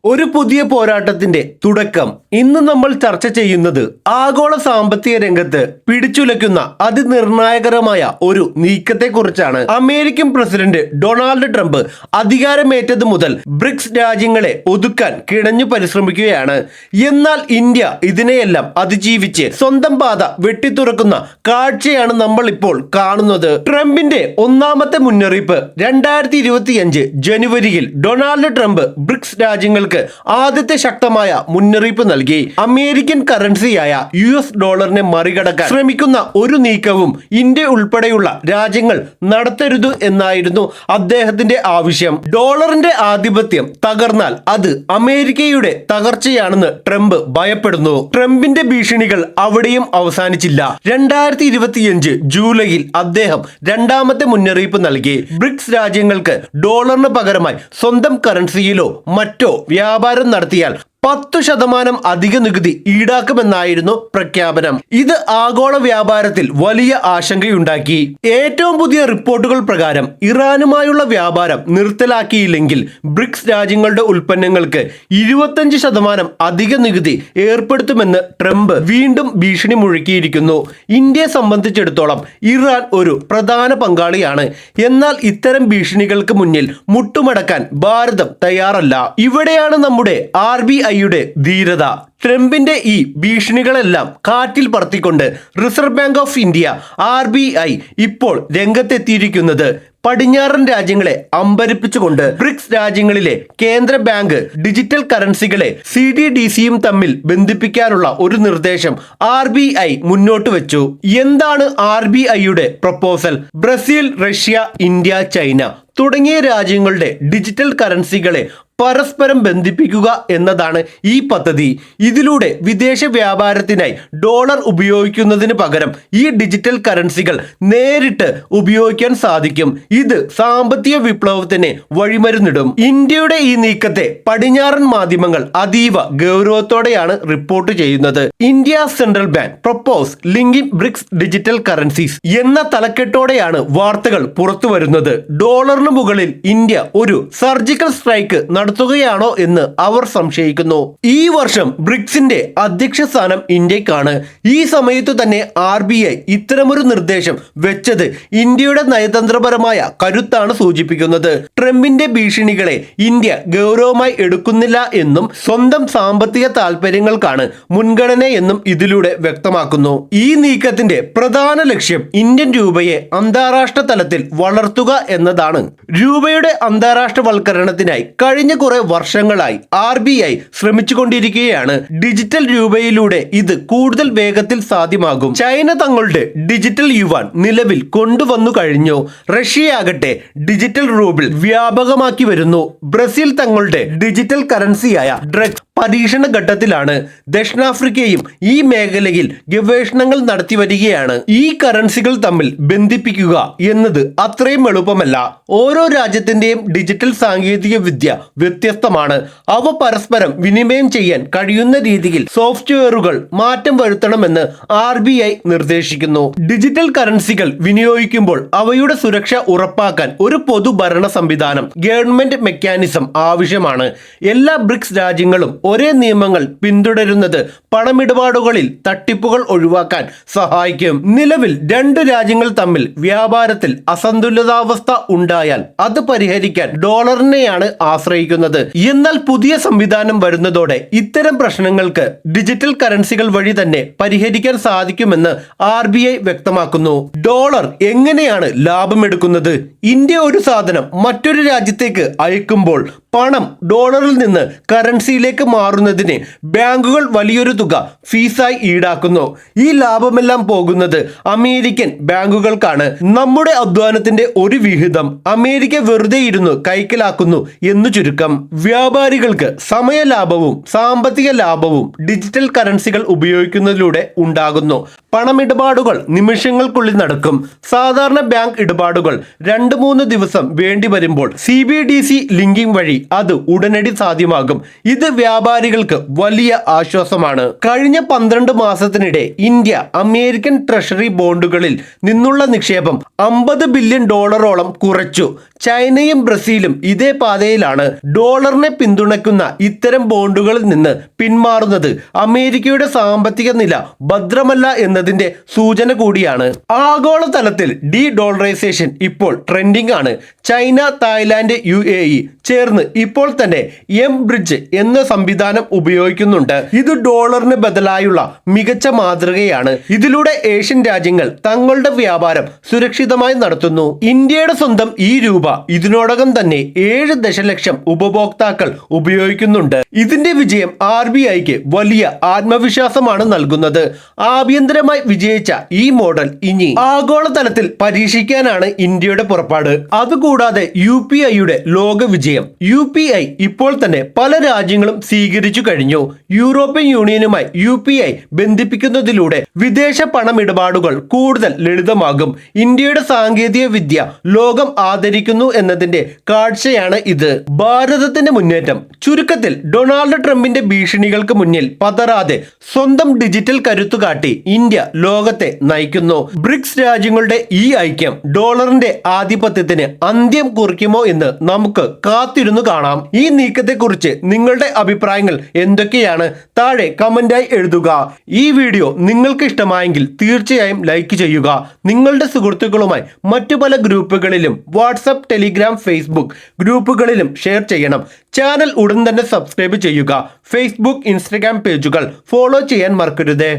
ഒരു പുതിയ പോരാട്ടത്തിന്റെ തുടക്കം. ഇന്ന് നമ്മൾ ചർച്ച ചെയ്യുന്നത് ആഗോള സാമ്പത്തിക രംഗത്ത് പിടിച്ചുലയ്ക്കുന്ന അതിനിർണായകരമായ ഒരു നീക്കത്തെക്കുറിച്ചാണ്. അമേരിക്കൻ പ്രസിഡന്റ് ഡൊണാൾഡ് ട്രംപ് അധികാരമേറ്റത് മുതൽ ബ്രിക്സ് രാജ്യങ്ങളെ ഒതുക്കാൻ കിണഞ്ഞു പരിശ്രമിക്കുകയാണ്. എന്നാൽ ഇന്ത്യ ഇതിനെയെല്ലാം അതിജീവിച്ച് സ്വന്തം പാത വെട്ടിത്തുറക്കുന്ന കാഴ്ചയാണ് നമ്മൾ ഇപ്പോൾ കാണുന്നത്. ട്രംപിന്റെ ഒന്നാമത്തെ മുന്നറിയിപ്പ് 2025 ജനുവരിയിൽ ഡൊണാൾഡ് ട്രംപ് ബ്രിക്സ് രാജ്യങ്ങൾക്ക് ആദ്യത്തെ ശക്തമായ മുന്നറിയിപ്പ് നൽകി. അമേരിക്കൻ കറൻസിയായ $ഡോളറിനെ മറികടക്കാൻ ശ്രമിക്കുന്ന ഒരു നീക്കവും ഇന്ത്യ ഉൾപ്പെടെയുള്ള രാജ്യങ്ങൾ നടത്തരുത് എന്നായിരുന്നു അദ്ദേഹത്തിന്റെ ആവശ്യം. ഡോളറിന്റെ ആധിപത്യം തകർന്നാൽ അത് അമേരിക്കയുടെ തകർച്ചയാണെന്ന് ട്രംപ് ഭയപ്പെടുന്നു. ട്രംപിന്റെ ഭീഷണികൾ അവിടെയും അവസാനിച്ചില്ല. 2025 ജൂലൈയിൽ അദ്ദേഹം രണ്ടാമത്തെ മുന്നറിയിപ്പ് നൽകി. ബ്രിക്സ് രാജ്യങ്ങൾക്ക് ഡോളറിന് പകരമായി സ്വന്തം കറൻസിയിലോ മറ്റോ വ്യാപാരം നടത്തിയാൽ 10% അധിക നികുതി ഈടാക്കുമെന്നായിരുന്നു പ്രഖ്യാപനം. ഇത് ആഗോള വ്യാപാരത്തിൽ വലിയ ആശങ്കയുണ്ടാക്കി. ഏറ്റവും പുതിയ റിപ്പോർട്ടുകൾ പ്രകാരം ഇറാനുമായുള്ള വ്യാപാരം നിർത്തലാക്കിയില്ലെങ്കിൽ ബ്രിക്സ് രാജ്യങ്ങളുടെ ഉൽപ്പന്നങ്ങൾക്ക് 25% അധിക നികുതി ഏർപ്പെടുത്തുമെന്ന് ട്രംപ് വീണ്ടും ഭീഷണി മുഴക്കിയിരിക്കുന്നു. ഇന്ത്യയെ സംബന്ധിച്ചിടത്തോളം ഇറാൻ ഒരു പ്രധാന പങ്കാളിയാണ്. എന്നാൽ ഇത്തരം ഭീഷണികൾക്ക് മുന്നിൽ മുട്ടുമടക്കാൻ ഭാരതം തയ്യാറല്ല. ഇവിടെയാണ് നമ്മുടെ RBI ധീരത. ട്രംപിന്റെ ഈ ഭീഷണികളെല്ലാം കാറ്റിൽ പറത്തിക്കൊണ്ട് reserve bank of India RBI ഇപ്പോൾ രംഗത്തെത്തിയിരിക്കുന്നത് പടിഞ്ഞാറൻ രാജ്യങ്ങളെ അമ്പരിപ്പിച്ചുകൊണ്ട് ബ്രിക്സ് രാജ്യങ്ങളിലെ കേന്ദ്ര ബാങ്ക് ഡിജിറ്റൽ കറൻസികളെ CDDCയും തമ്മിൽ ബന്ധിപ്പിക്കാനുള്ള ഒരു നിർദ്ദേശം RBI മുന്നോട്ട് വെച്ചു. എന്താണ് RBIയുടെ proposal? Brazil, Russia, India, China തുടങ്ങിയ രാജ്യങ്ങളുടെ ഡിജിറ്റൽ കറൻസികളെ പരസ്പരം ബന്ധിപ്പിക്കുക എന്നതാണ് ഈ പദ്ധതി. ഇതിലൂടെ വിദേശ വ്യാപാരത്തിനായി ഡോളർ ഉപയോഗിക്കുന്നതിന് പകരം ഈ ഡിജിറ്റൽ കറൻസികൾ നേരിട്ട് ഉപയോഗിക്കാൻ സാധിക്കും. ഇത് സാമ്പത്തിക വിപ്ലവത്തിന് വഴിമരുന്നിടും. ഇന്ത്യയുടെ ഈ നീക്കത്തെ പടിഞ്ഞാറൻ മാധ്യമങ്ങൾ അതീവ ഗൗരവത്തോടെയാണ് റിപ്പോർട്ട് ചെയ്യുന്നത്. India central bank propose linking BRICS digital currencies എന്ന തലക്കെട്ടോടെയാണ് വാർത്തകൾ പുറത്തു വരുന്നത്. ഡോളറിന് മുകളിൽ ഇന്ത്യ ഒരു സർജിക്കൽ സ്ട്രൈക്ക് നടത്തുകയാണോ എന്ന് അവർ സംശയിക്കുന്നു. ഈ വർഷം ബ്രിക്സിന്റെ അധ്യക്ഷ സ്ഥാനം ഇന്ത്യക്കാണ്. ഈ സമയത്തു തന്നെ RBI ഇത്തരമൊരു നിർദ്ദേശം വെച്ചത് ഇന്ത്യയുടെ നയതന്ത്രപരമായ കരുത്താണ് സൂചിപ്പിക്കുന്നത്. ട്രംപിന്റെ ഭീഷണികളെ ഇന്ത്യ ഗൗരവമായി എടുക്കുന്നില്ല എന്നും സ്വന്തം സാമ്പത്തിക താൽപര്യങ്ങൾക്കാണ് മുൻഗണന എന്നും ഇതിലൂടെ വ്യക്തമാക്കുന്നു. ഈ നീക്കത്തിന്റെ പ്രധാന ലക്ഷ്യം ഇന്ത്യൻ രൂപയെ അന്താരാഷ്ട്ര തലത്തിൽ വളർത്തുക എന്നതാണ്. രൂപയുടെ അന്താരാഷ്ട്രവൽക്കരണത്തിനായി കഴിഞ്ഞ കുറെ വർഷങ്ങളായി RBI ശ്രമിച്ചുകൊണ്ടിരിക്കുകയാണ്. ഡിജിറ്റൽ രൂപയിലൂടെ ഇത് കൂടുതൽ വേഗത്തിൽ സാധ്യമാകും. ചൈന തങ്ങളുടെ ഡിജിറ്റൽ യുവാൻ നിലവിൽ കൊണ്ടുവന്നു കഴിഞ്ഞു. റഷ്യയാകട്ടെ ഡിജിറ്റൽ റൂബിൾ വ്യാപകമാക്കി വരുന്നു. ബ്രസീൽ തങ്ങളുടെ ഡിജിറ്റൽ കറൻസിയായ ഡ്രഗ് പരീക്ഷണ ഘട്ടത്തിലാണ്. ദക്ഷിണാഫ്രിക്കയും ഈ മേഖലയിൽ ഗവേഷണങ്ങൾ നടത്തി വരികയാണ്. ഈ കറൻസികൾ തമ്മിൽ ബന്ധിപ്പിക്കുക എന്നത് അത്രയും എളുപ്പമല്ല. ഓരോ രാജ്യത്തിന്റെയും ഡിജിറ്റൽ സാങ്കേതിക വിദ്യ വ്യത്യസ്തമാണ്. അവ പരസ്പരം വിനിമയം ചെയ്യാൻ കഴിയുന്ന രീതിയിൽ സോഫ്റ്റ്വെയറുകൾ മാറ്റം വരുത്തണമെന്ന് RBI നിർദ്ദേശിക്കുന്നു. ഡിജിറ്റൽ കറൻസികൾ വിനിയോഗിക്കുമ്പോൾ അവയുടെ സുരക്ഷ ഉറപ്പാക്കാൻ ഒരു പൊതുഭരണ സംവിധാനം, ഗവൺമെന്റ് മെക്കാനിസം ആവശ്യമാണ്. എല്ലാ ബ്രിക്സ് രാജ്യങ്ങളും ഒരേ നിയമങ്ങൾ പിന്തുടരുന്നത് പണമിടപാടുകളിൽ തട്ടിപ്പുകൾ ഒഴിവാക്കാൻ സഹായിക്കും. നിലവിൽ രണ്ട് രാജ്യങ്ങൾ തമ്മിൽ വ്യാപാരത്തിൽ അസന്തുലിതാവസ്ഥ ഉണ്ടായാൽ അത് പരിഹരിക്കാൻ ഡോളറിനെയാണ് ആശ്രയിക്കുന്നത്. എന്നാൽ പുതിയ സംവിധാനം വരുന്നതോടെ ഇത്തരം പ്രശ്നങ്ങൾക്ക് ഡിജിറ്റൽ കറൻസികൾ വഴി തന്നെ പരിഹരിക്കാൻ സാധിക്കുമെന്ന് RBI വ്യക്തമാക്കുന്നു. ഡോളർ എങ്ങനെയാണ് ലാഭമെടുക്കുന്നത്? ഇന്ത്യ ഒരു സാധനം മറ്റൊരു രാജ്യത്തേക്ക് അയക്കുമ്പോൾ പണം ഡോളറിൽ നിന്ന് കറൻസിയിലേക്ക് മാറുന്നതിന് ബാങ്കുകൾ വലിയൊരു തുക ഫീസായി ഈടാക്കുന്നു. ഈ ലാഭമെല്ലാം പോകുന്നത് അമേരിക്കൻ ബാങ്കുകൾക്കാണ്. നമ്മുടെ അധ്വാനത്തിന്റെ ഒരു വിഹിതം അമേരിക്ക വെറുതെ ഇരുന്ന് കൈക്കലാക്കുന്നു എന്നു ചുരുക്കം. വ്യാപാരികൾക്ക് സമയലാഭവും സാമ്പത്തിക ലാഭവും ഡിജിറ്റൽ കറൻസികൾ ഉപയോഗിക്കുന്നതിലൂടെ ഉണ്ടാകുന്നു. പണമിടപാടുകൾ നിമിഷങ്ങൾക്കുള്ളിൽ നടക്കും. സാധാരണ ബാങ്ക് ഇടപാടുകൾ 2-3 ദിവസം വേണ്ടി വരുമ്പോൾ CBDC ലിങ്കിങ് വഴി അത് ഉടനടി സാധ്യമാകും. ഇത് വ്യാപാരികൾക്ക് വലിയ ആശ്വാസമാണ്. കഴിഞ്ഞ 12 മാസത്തിനിടെ ഇന്ത്യ അമേരിക്കൻ ട്രഷറി ബോണ്ടുകളിൽ നിന്നുള്ള നിക്ഷേപം $50 ബില്യൺ കുറച്ചു. ചൈനയും ബ്രസീലും ഇതേ പാതയിലാണ്. ഡോളറിനെ പിന്തുണയ്ക്കുന്ന ഇത്തരം ബോണ്ടുകളിൽ നിന്ന് പിന്മാറുന്നത് അമേരിക്കയുടെ സാമ്പത്തിക നില ഭദ്രമല്ല എന്നതിന്റെ സൂചന കൂടിയാണ്. ആഗോളതലത്തിൽ ഡി ഡോളറൈസേഷൻ ഇപ്പോൾ ട്രെൻഡിംഗ് ആണ്. ചൈന, തായ്ലാന്റ്, UAE ചേർന്ന് ഇപ്പോൾ തന്നെ ബ്രിഡ്ജ് എന്ന സംവിധാനം ഉപയോഗിക്കുന്നുണ്ട്. ഇത് ഡോളറിന് ബദലായുള്ള മികച്ച മാതൃകയാണ്. ഇതിലൂടെ ഏഷ്യൻ രാജ്യങ്ങൾ തങ്ങളുടെ വ്യാപാരം സുരക്ഷിതമായി നടത്തുന്നു. ഇന്ത്യയുടെ സ്വന്തം ഈ രൂപ ഇതിനോടകം തന്നെ 7 ദശലക്ഷം ഉപഭോക്താക്കൾ ഉപയോഗിക്കുന്നുണ്ട്. ഇതിന്റെ വിജയം RBIക്ക് വലിയ ആത്മവിശ്വാസമാണ് നൽകുന്നത്. ആഭ്യന്തരമായി വിജയിച്ച ഈ മോഡൽ ഇനി ആഗോളതലത്തിൽ പരീക്ഷിക്കാനാണ് ഇന്ത്യയുടെ പുറപ്പാട്. അതുകൂടാതെ UPIയുടെ ലോക വിജയം. UPI ഇപ്പോൾ തന്നെ പല രാജ്യങ്ങളും സ്വീകരിച്ചു കഴിഞ്ഞു. യൂറോപ്യൻ യൂണിയനുമായി UPI ബന്ധിപ്പിക്കുന്നതിലൂടെ വിദേശ പണമിടപാടുകൾ കൂടുതൽ ലളിതമാകും. ഇന്ത്യയുടെ സാങ്കേതിക വിദ്യ ലോകം ആദരിക്കുന്നു എന്നതിന്റെ കാഴ്ചയാണ് ഇത്. ഭാരതത്തിന്റെ മുന്നേറ്റം. ചുരുക്കത്തിൽ ഡൊണാൾഡ് ട്രംപിന്റെ ഭീഷണികൾക്ക് മുന്നിൽ പതറാതെ സ്വന്തം ഡിജിറ്റൽ കരുത്തുകാട്ടി ഇന്ത്യ ലോകത്തെ നയിക്കുന്നു. ബ്രിക്സ് രാജ്യങ്ങളുടെ ഈ ഐക്യം ഡോളറിന്റെ ആധിപത്യത്തിന് അന്ത്യം കുറിക്കുമോ എന്ന് നമുക്ക് കാത്തിരുന്നു കാണാം. ഈ നീക്കത്തെക്കുറിച്ച് നിങ്ങളുടെ അഭിപ്രായങ്ങൾ എന്തൊക്കെയാണ്? താഴെ കമന്റായി എഴുതുക. ഈ വീഡിയോ നിങ്ങൾക്ക് ഇഷ്ടമായെങ്കിൽ തീർച്ചയായും ലൈക്ക് ചെയ്യുക. നിങ്ങളുടെ സുഹൃത്തുക്കളുമായി മറ്റു പല ഗ്രൂപ്പുകളിലും വാട്സ്ആപ്പ്, ടെലിഗ്രാം, ഫേസ്ബുക്ക് ഗ്രൂപ്പുകളിലും ഷെയർ ചെയ്യണം. ചാനൽ ഉടൻ തന്നെ സബ്സ്ക്രൈബ് ചെയ്യുക. ഫേസ്ബുക്ക്, ഇൻസ്റ്റഗ്രാം പേജുകൾ ഫോളോ ചെയ്യാൻ മറക്കരുത്.